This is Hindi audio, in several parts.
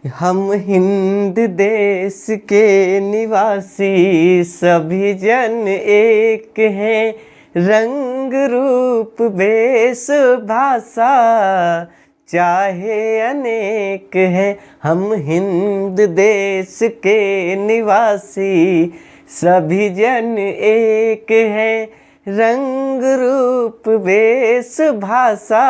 हम हिंद देश के निवासी सभी जन एक हैं, रंग रूप वेश भाषा चाहे अनेक हैं। हम हिंद देश के निवासी सभी जन एक हैं, रंग रूप वेश भाषा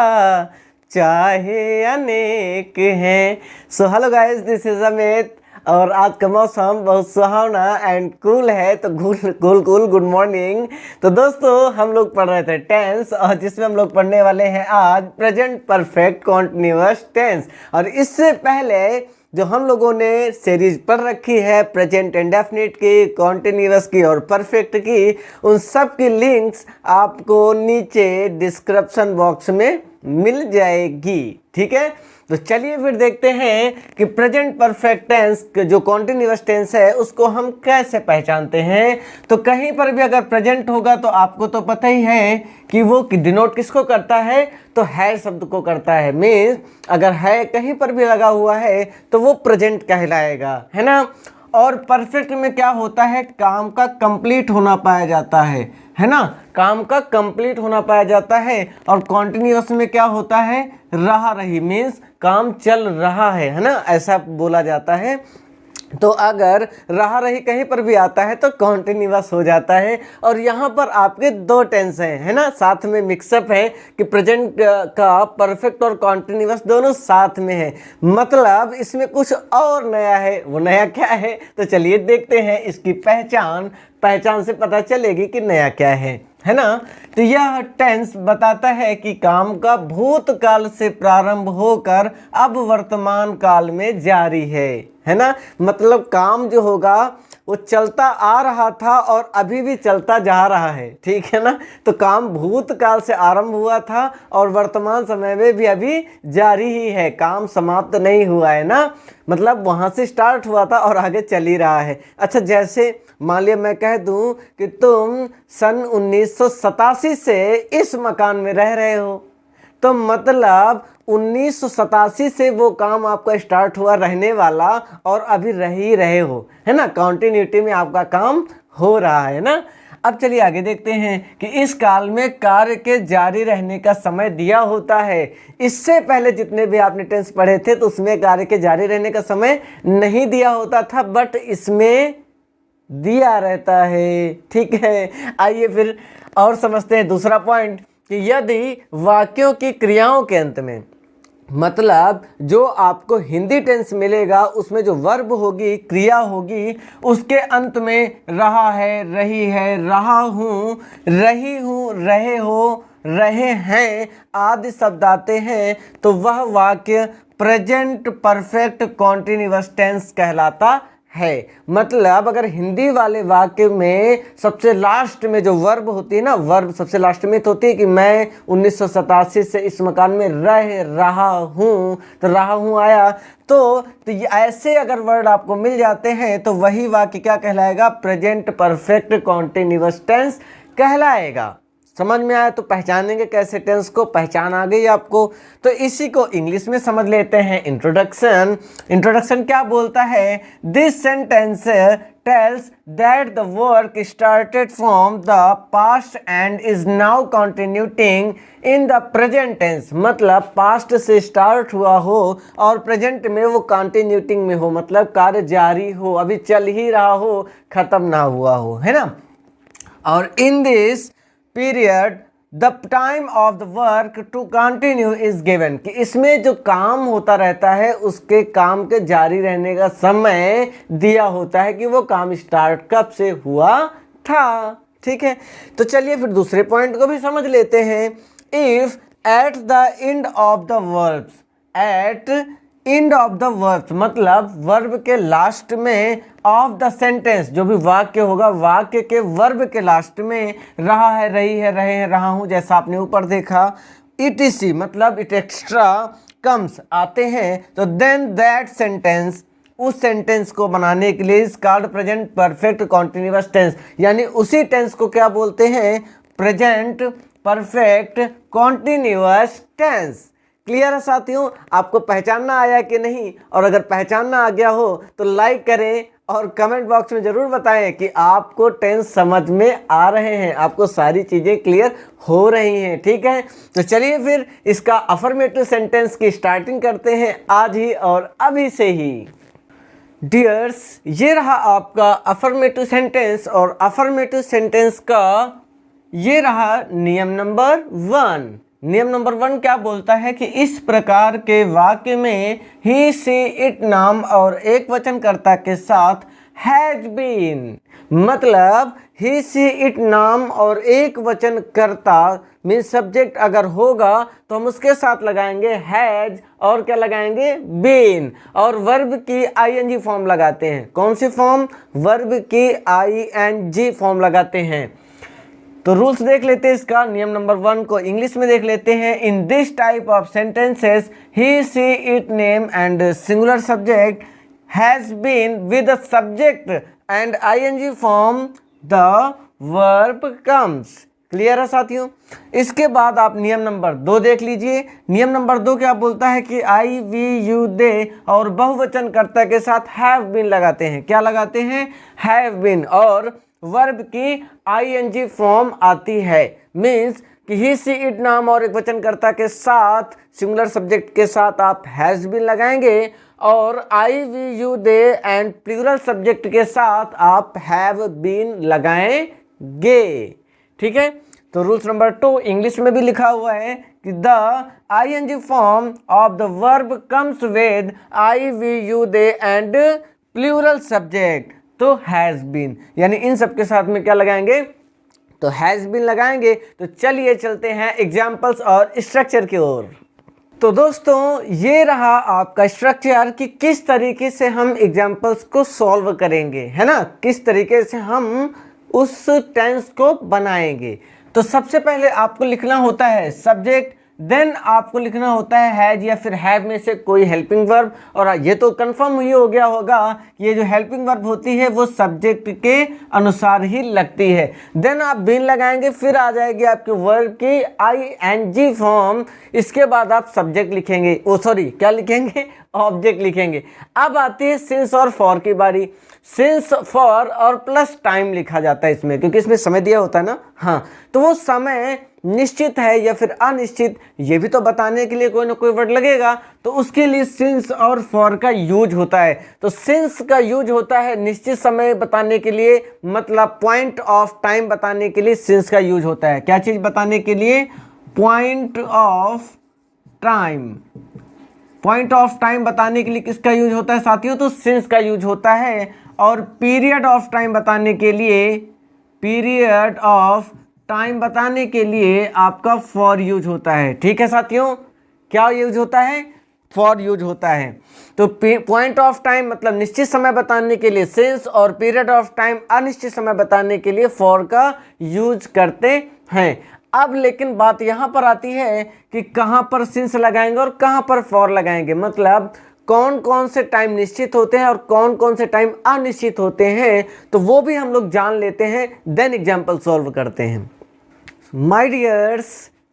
चाहे अनेक हैं। So hello guys, this is Amit और आज का मौसम बहुत सुहावना एंड कूल है। तो कूल गुड मॉर्निंग। तो दोस्तों, हम लोग पढ़ रहे थे टेंस और जिसमें हम लोग पढ़ने वाले हैं आज प्रेजेंट परफेक्ट कॉन्टिन्यूअस टेंस। और इससे पहले जो हम लोगों ने सीरीज पढ़ रखी है प्रेजेंट इंडेफिनिट की, कॉन्टिन्यूअस की और परफेक्ट की, उन सब की लिंक्स आपको नीचे डिस्क्रिप्शन बॉक्स में मिल जाएगी। ठीक है, तो चलिए फिर देखते हैं कि प्रेजेंट परफेक्ट टेंस जो कॉन्टिन्यूअस टेंस है उसको हम कैसे पहचानते हैं। तो कहीं पर भी अगर प्रेजेंट होगा तो आपको तो पता ही है कि वो डिनोट किसको करता है, तो है शब्द को करता है। मीन्स अगर है कहीं पर भी लगा हुआ है तो वो प्रेजेंट कहलाएगा, है ना। और परफेक्ट में क्या होता है, काम का कंप्लीट होना पाया जाता है ना, काम का कंप्लीट होना पाया जाता है। और कॉन्टिन्यूअस में क्या होता है, रहा रही, मीन्स काम चल रहा है ना, ऐसा बोला जाता है। तो अगर रहा रही कहीं पर भी आता है तो कॉन्टिन्यूअस हो जाता है। और यहाँ पर आपके दो टेंस हैं, है ना, साथ में मिक्सअप है कि प्रेजेंट का परफेक्ट और कॉन्टिन्यूअस दोनों साथ में है। मतलब इसमें कुछ और नया है। वो नया क्या है, तो चलिए देखते हैं। इसकी पहचान से पता चलेगी कि नया क्या है ना। तो यह टेंस बताता है कि काम का भूतकाल से प्रारंभ होकर अब वर्तमान काल में जारी है ना। मतलब काम जो होगा वो चलता आ रहा था और अभी भी चलता जा रहा है, ठीक है ना। तो काम भूतकाल से आरंभ हुआ था और वर्तमान समय में भी अभी जारी ही है, काम समाप्त नहीं हुआ है ना। मतलब वहाँ से स्टार्ट हुआ था और आगे चल ही रहा है। अच्छा, जैसे मान लिया मैं कह दूं कि तुम सन 1987 से इस मकान में रह रहे हो, तो मतलब 1987 से वो काम आपका स्टार्ट हुआ रहने वाला और अभी रह ही रहे हो, है ना। कंटिन्यूटी में आपका काम हो रहा है ना। अब चलिए आगे देखते हैं कि इस काल में कार्य के जारी रहने का समय दिया होता है। इससे पहले जितने भी आपने टेंस पढ़े थे तो उसमें कार्य के जारी रहने का समय नहीं दिया होता था, बट इसमें दिया रहता है। ठीक है, आइए फिर और समझते हैं दूसरा पॉइंट कि यदि वाक्यों की क्रियाओं के अंत में, मतलब जो आपको हिंदी टेंस मिलेगा उसमें जो वर्ब होगी, क्रिया होगी, उसके अंत में रहा है, रही है, रहा हूँ, रही हूँ, रहे हो, रहे हैं आदि शब्द आते हैं तो वह वाक्य प्रेजेंट परफेक्ट कॉन्टिन्यूअस टेंस कहलाता है। मतलब अगर हिंदी वाले वाक्य में सबसे लास्ट में जो वर्ब होती है ना, वर्ब सबसे लास्ट में तो होती है कि मैं 1987 से इस मकान में रह रहा हूँ, तो रहा हूँ आया तो ऐसे अगर वर्ड आपको मिल जाते हैं तो वही वाक्य क्या कहलाएगा, प्रेजेंट परफेक्ट कॉन्टिन्यूअस टेंस कहलाएगा। समझ में आया? तो पहचानेंगे कैसे टेंस को, पहचान आ गई आपको। तो इसी को इंग्लिश में समझ लेते हैं। इंट्रोडक्शन क्या बोलता है, this sentence tells that the work started from the past and is now continuing in the present tense. मतलब पास्ट से स्टार्ट हुआ हो और प्रेजेंट में वो कंटिन्यूटिंग में हो, मतलब कार्य जारी हो, अभी चल ही रहा हो, खत्म ना हुआ हो, है ना। और in this period the time of the work to continue is given, कि इसमें जो काम होता रहता है उसके काम के जारी रहने का समय दिया होता है कि वो काम स्टार्ट कब से हुआ था। ठीक है, तो चलिए फिर दूसरे पॉइंट को भी समझ लेते हैं। If at the end of the verbs, at end of the verbs मतलब वर्ब के लास्ट में, ऑफ द सेंटेंस जो भी वाक्य होगा, वाक्य के वर्ब के लास्ट में रहा है, रही है, रहे हैं, रहा हूं, जैसा आपने ऊपर देखा, etc मतलब इट एक्स्ट्रा कम्स आते हैं, तो देन दैट सेंटेंस, उस सेंटेंस को बनाने के लिए is called present perfect continuous tense. यानी उसी टेंस को क्या बोलते हैं, present perfect continuous tense. Clear है साथियों? आपको पहचानना आया कि नहीं? और अगर पहचानना आ गया हो तो लाइक करें और कमेंट बॉक्स में ज़रूर बताएं कि आपको टेंस समझ में आ रहे हैं, आपको सारी चीज़ें क्लियर हो रही हैं। ठीक है, तो चलिए फिर इसका अफर्मेटिव सेंटेंस की स्टार्टिंग करते हैं आज ही और अभी से ही। डियर्स, ये रहा आपका अफर्मेटिव सेंटेंस और अफर्मेटिव सेंटेंस का ये रहा नियम नंबर 1। नियम नंबर 1 क्या बोलता है कि इस प्रकार के वाक्य में ही सी इट नाम और एक वचनकर्ता के साथ हैज बीन, मतलब ही सी इट नाम और एक वचनकर्ता मीन सब्जेक्ट अगर होगा तो हम उसके साथ लगाएंगे हैज और क्या लगाएंगे, बीन, और वर्ब की आईएनजी फॉर्म लगाते हैं। कौन सी फॉर्म? वर्ब की आईएनजी फॉर्म लगाते हैं। तो रूल्स देख लेते हैं इसका। नियम नंबर 1 को इंग्लिश में देख लेते हैं। In this type of sentences he she it name and singular subject has been with the subject and ING form the verb comes. Clear है साथियों? इसके बाद आप नियम नंबर 2 देख लीजिए। नियम नंबर 2 क्या बोलता है कि आई, वी, यू, दे और बहुवचनकर्ता के साथ हैव बीन लगाते हैं। क्या लगाते हैं? हैव बीन, और वर्ब की आईएनजी फॉर्म आती है। मीन्स कि ही सी इट नाम और एक वचनकर्ता के साथ सिंगुलर सब्जेक्ट के साथ आप हैज बीन लगाएंगे और I, we, you, they and plural subject के साथ आप हैव बीन लगाएंगे। ठीक है, तो रूल्स नंबर 2 इंग्लिश में भी लिखा हुआ है कि the ING form of the verb comes with I, we, you, they and plural subject, तो हैज बीन, यानी इन सब के साथ में क्या लगाएंगे, तो हैज बीन लगाएंगे। तो चलिए चलते हैं एग्जाम्पल्स और स्ट्रक्चर की ओर। तो दोस्तों ये रहा आपका स्ट्रक्चर कि किस तरीके से हम एग्जाम्पल्स को सॉल्व करेंगे, है ना, किस तरीके से हम उस टेंस को बनाएंगे। तो सबसे पहले आपको लिखना होता है सब्जेक्ट, देन आपको लिखना होता है हैज या फिर हैव में से कोई हेल्पिंग वर्ब, और ये तो कंफर्म ही हो गया होगा कि ये जो हेल्पिंग वर्ब होती है वो सब्जेक्ट के अनुसार ही लगती है। देन आप बीन लगाएंगे, फिर आ जाएगी आपके वर्ब की आईएनजी फॉर्म। इसके बाद आप सब्जेक्ट लिखेंगे, क्या लिखेंगे, ऑब्जेक्ट लिखेंगे। अब आती है सिंस और फॉर की बारी। सिंस, फॉर और प्लस टाइम लिखा जाता है इसमें, क्योंकि इसमें समय दिया होता है ना। हाँ, तो वो समय निश्चित है या फिर अनिश्चित, ये भी तो बताने के लिए कोई ना कोई वर्ड लगेगा, तो उसके लिए सिंस और फॉर का यूज होता है। तो सिंस का यूज होता है निश्चित समय बताने के लिए, मतलब पॉइंट ऑफ टाइम बताने के लिए सिंस का यूज होता है। क्या चीज़ बताने के लिए? Point of time. Point of time बताने के लिए किसका यूज होता है साथियों? तो सिंस का यूज होता है। और पीरियड ऑफ टाइम बताने के लिए, पीरियड ऑफ टाइम बताने के लिए आपका फॉर यूज होता है। ठीक है साथियों, क्या यूज होता है? फॉर यूज होता है। तो पॉइंट ऑफ टाइम मतलब निश्चित समय बताने के लिए सिंस, और पीरियड ऑफ टाइम अनिश्चित समय बताने के लिए फॉर का यूज करते हैं। अब लेकिन बात यहाँ पर आती है कि कहाँ पर सिंस लगाएंगे और कहाँ पर फॉर लगाएंगे, मतलब कौन कौन से टाइम निश्चित होते हैं और कौन कौन से टाइम अनिश्चित होते हैं, तो वो भी हम लोग जान लेते हैं, देन एग्जाम्पल सॉल्व करते हैं। My dears,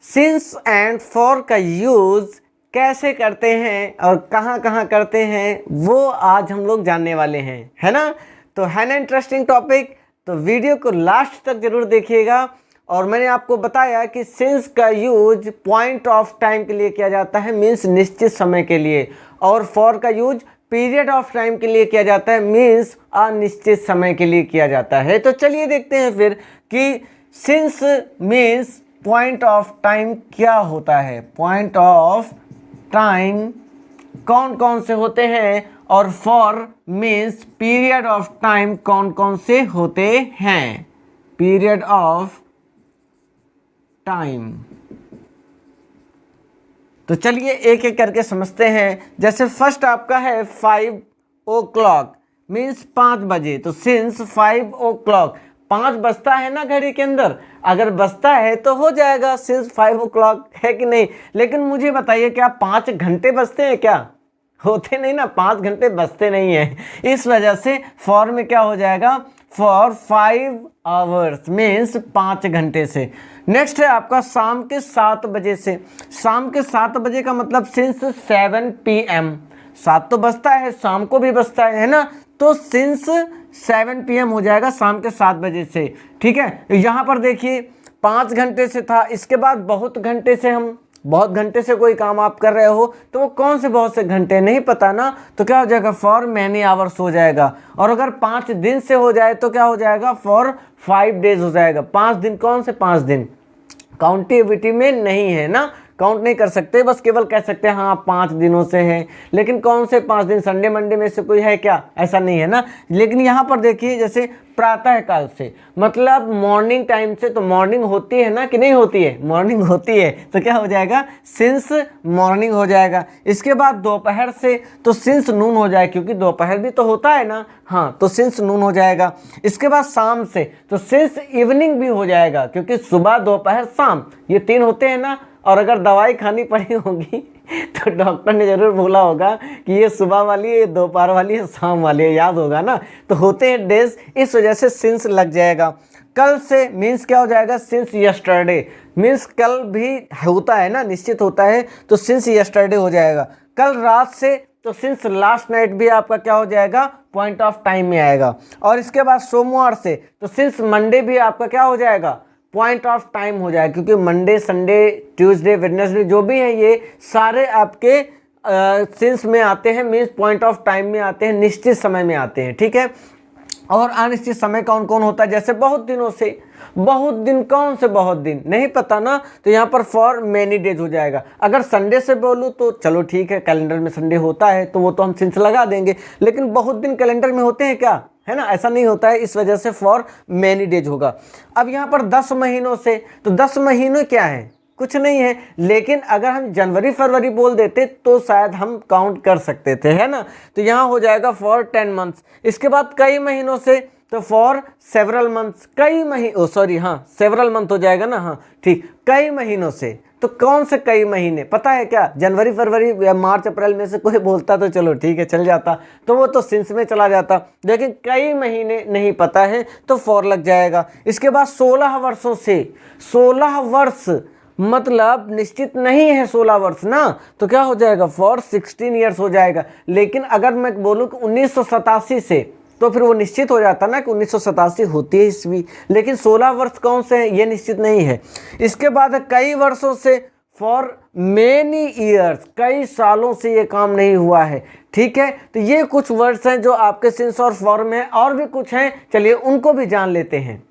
since and for का यूज कैसे करते हैं और कहाँ कहाँ करते हैं वो आज हम लोग जानने वाले हैं, है ना। तो है ना इंटरेस्टिंग टॉपिक, तो वीडियो को लास्ट तक जरूर देखिएगा। और मैंने आपको बताया कि सिंस का यूज पॉइंट ऑफ टाइम के लिए किया जाता है, मीन्स निश्चित समय के लिए, और फॉर का यूज पीरियड ऑफ टाइम के लिए किया जाता है, मीन्स अनिश्चित समय के लिए किया जाता है। तो चलिए देखते हैं फिर कि since means point of time क्या होता है, पॉइंट ऑफ टाइम कौन कौन से होते हैं, और for means period of time कौन कौन से होते हैं, पीरियड ऑफ टाइम। तो चलिए एक एक करके समझते हैं। जैसे फर्स्ट आपका है 5 o'clock मीन्स 5 बजे, तो सिंस 5 o'clock, 5 बजता है ना घड़ी के अंदर, अगर बजता है तो हो जाएगा सिंस 5 o'clock, है कि नहीं। लेकिन मुझे बताइए क्या 5 घंटे बजते हैं? क्या होते नहीं ना, 5 घंटे बजते नहीं हैं। इस वजह से फॉर में क्या हो जाएगा, फॉर 5 आवर्स मीन्स 5 घंटे से। नेक्स्ट है आपका शाम के 7 बजे से। शाम के 7 बजे का मतलब सिंस 7 PM, 7 तो बजता है, शाम को भी बजता है ना, तो सिंस 7 PM हो जाएगा शाम के 7 बजे से। ठीक है, यहाँ पर देखिए 5 घंटे से था, इसके बाद बहुत घंटे से, हम बहुत घंटे से कोई काम आप कर रहे हो तो वो कौन से बहुत से घंटे नहीं पता ना, तो क्या हो जाएगा फॉर मैनी आवर्स हो जाएगा। और अगर 5 दिन से हो जाए तो क्या हो जाएगा फॉर 5 डेज हो जाएगा। 5 दिन कौन से 5 दिन काउंटिविटी में नहीं है ना, काउंट नहीं कर सकते, बस केवल कह सकते हैं हाँ 5 दिनों से है, लेकिन कौन से 5 दिन, संडे मंडे में से कोई है क्या, ऐसा नहीं है ना। लेकिन यहाँ पर देखिए जैसे प्रातः काल से मतलब मॉर्निंग टाइम से, तो मॉर्निंग होती है ना कि नहीं होती है, मॉर्निंग होती है, तो क्या हो जाएगा सिंस मॉर्निंग हो जाएगा। इसके बाद दोपहर से तो सिंस नून हो जाएगा, क्योंकि दोपहर भी तो होता है ना, हाँ तो सिंस नून हो जाएगा। इसके बाद शाम से तो सिंस इवनिंग भी हो जाएगा, क्योंकि सुबह दोपहर शाम ये 3 होते हैं ना। और अगर दवाई खानी पड़ी होगी तो डॉक्टर ने ज़रूर बोला होगा कि ये सुबह वाली है, ये दोपहर वाली है, शाम वाली है, याद होगा ना, तो होते हैं डेज, इस वजह से सिंस लग जाएगा। कल से मीन्स क्या हो जाएगा सिंस यस्टरडे, मीन्स कल भी होता है ना, निश्चित होता है, तो सिंस यस्टरडे हो जाएगा। कल रात से तो सिंस लास्ट नाइट भी आपका क्या हो जाएगा पॉइंट ऑफ टाइम में आएगा। और इसके बाद सोमवार से तो सिंस मंडे भी आपका क्या हो जाएगा पॉइंट ऑफ टाइम हो जाएगा, क्योंकि मंडे संडे ट्यूसडे वेडनेसडे जो भी हैं ये सारे आपके सिंस में आते हैं, मीन्स पॉइंट ऑफ टाइम में आते हैं, निश्चित समय में आते हैं। ठीक है, और अनिश्चित समय कौन कौन होता है, जैसे बहुत दिनों से, बहुत दिन कौन से बहुत दिन नहीं पता ना, तो यहाँ पर फॉर मैनी डेज हो जाएगा। अगर संडे से बोलूँ तो चलो ठीक है, कैलेंडर में संडे होता है तो वो तो हम सिंस लगा देंगे, लेकिन बहुत दिन कैलेंडर में होते हैं क्या, है ना, ऐसा नहीं होता है, इस वजह से फॉर मैनी डेज होगा। अब यहाँ पर 10 महीनों से, तो 10 महीनों क्या है, कुछ नहीं है, लेकिन अगर हम जनवरी फरवरी बोल देते तो शायद हम काउंट कर सकते थे, है ना, तो यहाँ हो जाएगा फॉर 10 मंथ्स। इसके बाद कई महीनों से तो फॉर सेवरल मंथ्स, कई महीने, सॉरी हाँ सेवरल मंथ हो जाएगा ना, हाँ ठीक, कई महीनों से, तो कौन से कई महीने पता है क्या, जनवरी फरवरी या मार्च अप्रैल में से कोई बोलता तो चलो ठीक है चल जाता, तो वो तो सिंस में चला जाता, लेकिन कई महीने नहीं पता है तो फॉर लग जाएगा। इसके बाद 16 वर्षों से, 16 वर्ष मतलब निश्चित नहीं है 16 वर्ष ना, तो क्या हो जाएगा फॉर 16 ईयर्स हो जाएगा। लेकिन अगर मैं बोलूँ कि 1987 से, तो फिर वो निश्चित हो जाता ना कि 1987 होती है ईस्वी, लेकिन 16 वर्ष कौन से हैं ये निश्चित नहीं है। इसके बाद कई वर्षों से फॉर मेनी ईयर्स, कई सालों से ये काम नहीं हुआ है। ठीक है, तो ये कुछ वर्ड्स हैं जो आपके सिंस और फॉर में हैं, और भी कुछ हैं, चलिए उनको भी जान लेते हैं।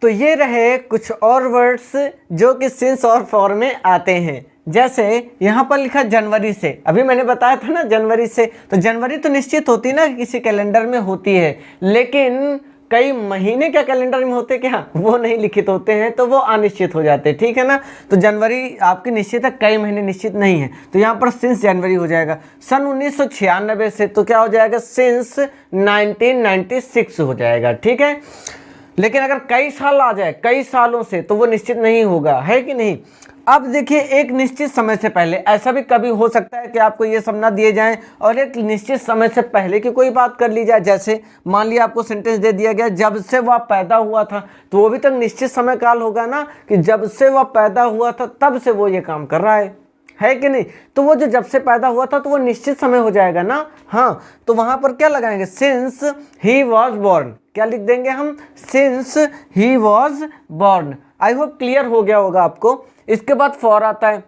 तो ये रहे कुछ और वर्ड्स जो कि सिंस और फॉर में आते हैं। जैसे यहाँ पर लिखा जनवरी से, अभी मैंने बताया था ना जनवरी से, तो जनवरी तो निश्चित होती ना किसी कैलेंडर में होती है, लेकिन कई महीने क्या कैलेंडर में होते क्या, वो नहीं लिखित होते हैं, तो वो अनिश्चित हो जाते हैं। ठीक है ना, तो जनवरी आपकी निश्चित है, कई महीने निश्चित नहीं है, तो यहाँ पर सिंस जनवरी हो जाएगा। सन 1996 से तो क्या हो जाएगा सिंस 1996 हो जाएगा। ठीक है, लेकिन अगर कई साल आ जाए, कई सालों से, तो वो निश्चित नहीं होगा, है कि नहीं। अब देखिए एक निश्चित समय से पहले, ऐसा भी कभी हो सकता है कि आपको ये सब ना दिए जाएं और एक निश्चित समय से पहले की कोई बात कर ली जाए। जैसे मान लिया आपको सेंटेंस दे दिया गया जब से वह पैदा हुआ था, तो वो भी तो निश्चित समय काल होगा ना, कि जब से वह पैदा हुआ था तब से वो ये काम कर रहा है कि नहीं। तो वो जो जब से पैदा हुआ था तो वो निश्चित समय हो जाएगा ना, हाँ, तो वहां पर क्या लगाएंगे सिंस ही वॉज बॉर्न, क्या लिख देंगे हम since he was born. I hope clear हो गया होगा आपको। इसके बाद फॉर आता है,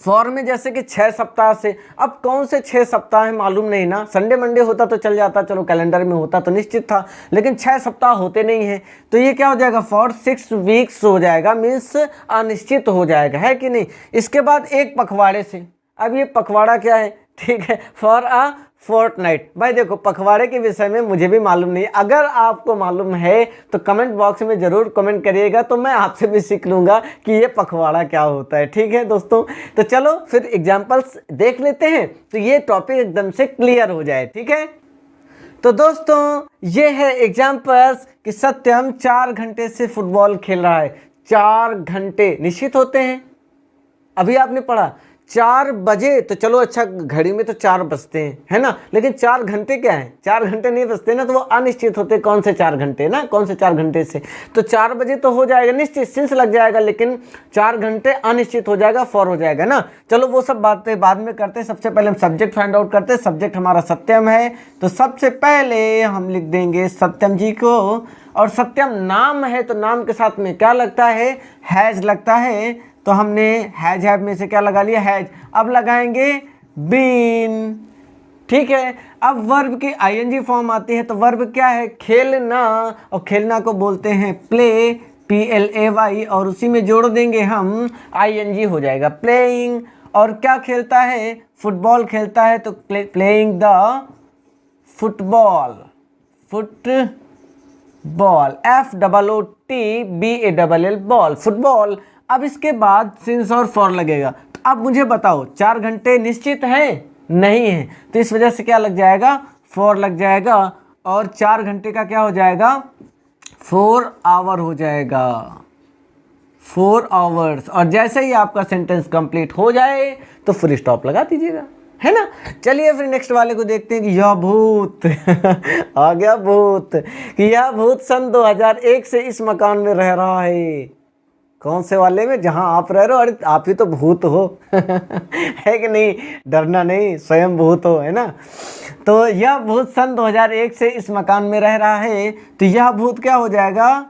फॉर में जैसे कि 6 सप्ताह से, अब कौन से 6 सप्ताह है मालूम नहीं ना, संडे मंडे होता तो चल जाता, चलो कैलेंडर में होता तो निश्चित था, लेकिन 6 सप्ताह होते नहीं हैं, तो ये क्या हो जाएगा फॉर 6 वीक्स हो जाएगा, मीन्स अनिश्चित हो जाएगा, है कि नहीं। इसके बाद एक पखवाड़े से, अब ये पखवाड़ा क्या है, ठीक है, फॉर अ फोर्टनाइट। भाई देखो पखवाड़े के विषय में मुझे भी मालूम नहीं, अगर आपको मालूम है तो कमेंट बॉक्स में ज़रूर कमेंट करिएगा, तो मैं आपसे भी सीख लूँगा कि ये पखवाड़ा क्या होता है। ठीक है दोस्तों, तो चलो फिर एग्जाम्पल्स देख लेते हैं, तो ये टॉपिक एकदम से क्लियर हो जाए। ठीक है, तो दोस्तों ये है एग्जाम्पल्स कि सत्यम 4 घंटे से फुटबॉल खेल रहा है। 4 घंटे निश्चित होते हैं, अभी आपने पढ़ा 4 बजे तो चलो अच्छा, घड़ी में तो 4 बजते हैं, है ना, लेकिन 4 घंटे क्या है, 4 घंटे नहीं बजते ना, तो वो अनिश्चित होते कौन से 4 घंटे ना, कौन से 4 घंटे से, तो 4 बजे तो हो जाएगा निश्चित, सिंस लग जाएगा, लेकिन 4 घंटे अनिश्चित हो जाएगा, फॉर हो जाएगा ना। चलो वो सब बातें बाद में करते हैं, सबसे पहले हम सब्जेक्ट फाइंड आउट करते हैं। सब्जेक्ट हमारा सत्यम है, तो सबसे पहले हम लिख देंगे सत्यम जी को, और सत्यम नाम है तो नाम के साथ में क्या लगता है, हैज लगता है, तो हमने हैज हैव में से क्या लगा लिया, हैज। अब लगाएंगे बीन, ठीक है। अब वर्ब की आईएनजी फॉर्म आती है, तो वर्ब क्या है, खेलना, और खेलना को बोलते हैं प्ले, PLAY, और उसी में जोड़ देंगे हम आईएनजी, हो जाएगा प्लेइंग। और क्या खेलता है, फुटबॉल खेलता है, तो playing the football, football, FOOTBALL, ball, football. अब इसके बाद सिंस और फॉर लगेगा। तो अब मुझे बताओ 4 घंटे निश्चित हैं, नहीं है, तो इस वजह से क्या लग जाएगा, फॉर लग जाएगा, और 4 घंटे का क्या हो जाएगा, 4 आवर हो जाएगा, 4 आवर्स। और जैसे ही आपका सेंटेंस कंप्लीट हो जाए तो फुल स्टॉप लगा दीजिएगा, है ना। चलिए फिर नेक्स्ट वाले को देखते हैं कि यह भूत आ गया भूत, कि यह भूत सन 2001 से इस मकान में रह रहा है। कौन से वाले में, जहां आप रह रहे हो, अरे आप ही तो भूत हो है कि नहीं, डरना नहीं, स्वयं भूत हो, है ना। तो यह भूत सन 2001 से इस मकान में रह रहा है, तो यह भूत क्या हो जाएगा,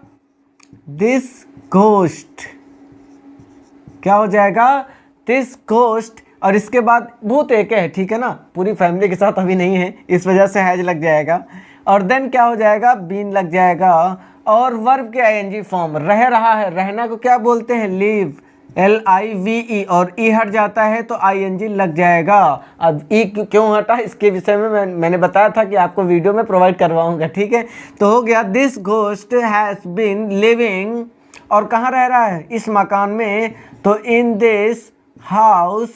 दिस घोस्ट, क्या हो जाएगा, दिस घोस्ट। और इसके बाद भूत एक है, ठीक है ना, पूरी फैमिली के साथ अभी नहीं है, इस वजह से हैज लग जाएगा, और देन क्या हो जाएगा, बीन लग जाएगा, और वर्ब के आईएनजी फॉर्म, रह रहा है, रहना को क्या बोलते हैं, लिव, LIVE, और ई हट जाता है तो आईएनजी लग जाएगा। अब ई क्यों हटा, इसके विषय में मैंने बताया था कि आपको वीडियो में प्रोवाइड करवाऊंगा, ठीक है। तो हो गया, this ghost has been living, और कहाँ रह रहा है, इस मकान में, तो इन दिस हाउस।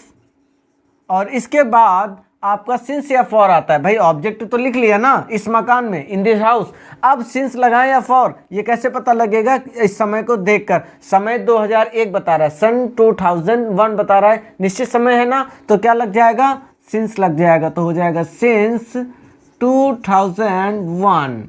और इसके बाद आपका सिंस या फॉर आता है, भाई ऑब्जेक्ट तो लिख लिया ना, इस मकान में, इन दिस हाउस। अब सिंस लगाएं या फॉर, ये कैसे पता लगेगा, इस समय को देखकर, समय 2001 बता रहा है, सन 2001 बता रहा है, निश्चित समय है ना, तो क्या लग जाएगा, सिंस लग जाएगा, तो हो जाएगा सिंस 2001।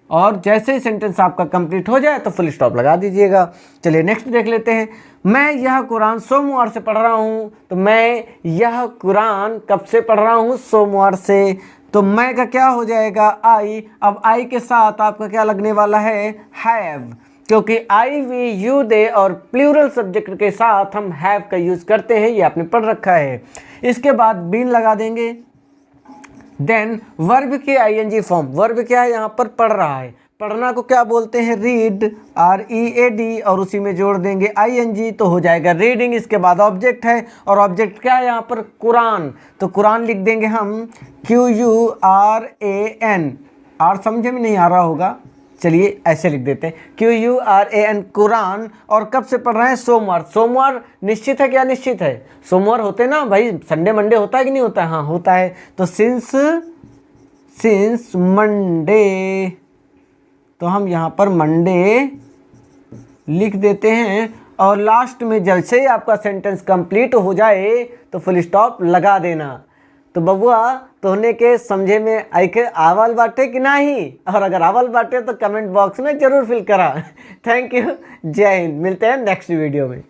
और जैसे ही सेंटेंस आपका कंप्लीट हो जाए तो फुल स्टॉप लगा दीजिएगा। चलिए नेक्स्ट देख लेते हैं। मैं यह कुरान सोमवार से पढ़ रहा हूँ, तो मैं यह कुरान कब से पढ़ रहा हूँ, सोमवार से, तो मैं का क्या हो जाएगा, आई। अब आई के साथ आपका क्या लगने वाला है, हैव, क्योंकि आई, वी, यू, दे और प्लूरल सब्जेक्ट के साथ हम हैव का यूज करते हैं, ये आपने पढ़ रखा है। इसके बाद बीन लगा देंगे। देन वर्ब की आईएनजी फॉर्म, वर्ब क्या है यहाँ पर, पढ़ रहा है, पढ़ना को क्या बोलते हैं, रीड, READ, और उसी में जोड़ देंगे आईएनजी, तो हो जाएगा रीडिंग। इसके बाद ऑब्जेक्ट है, और ऑब्जेक्ट क्या है यहाँ पर, कुरान, तो कुरान लिख देंगे हम QURAN, आर समझे में नहीं आ रहा होगा, चलिए ऐसे लिख देते हैं, QURAN, कुरान। और कब से पढ़ रहे हैं, सोमवार। सोमवार निश्चित है क्या, निश्चित है, सोमवार होते ना भाई, संडे मंडे होता है कि नहीं होता है, हाँ होता है, तो सिंस मंडे, तो हम यहाँ पर मंडे लिख देते हैं। और लास्ट में जैसे ही आपका सेंटेंस कंप्लीट हो जाए तो फुल स्टॉप लगा देना। तो बबुआ तोहने के समझे में आई के आवल बाटे कि नहीं, और अगर आवल बाटे तो कमेंट बॉक्स में जरूर फिल करा। थैंक यू, जय हिंद, मिलते हैं नेक्स्ट वीडियो में।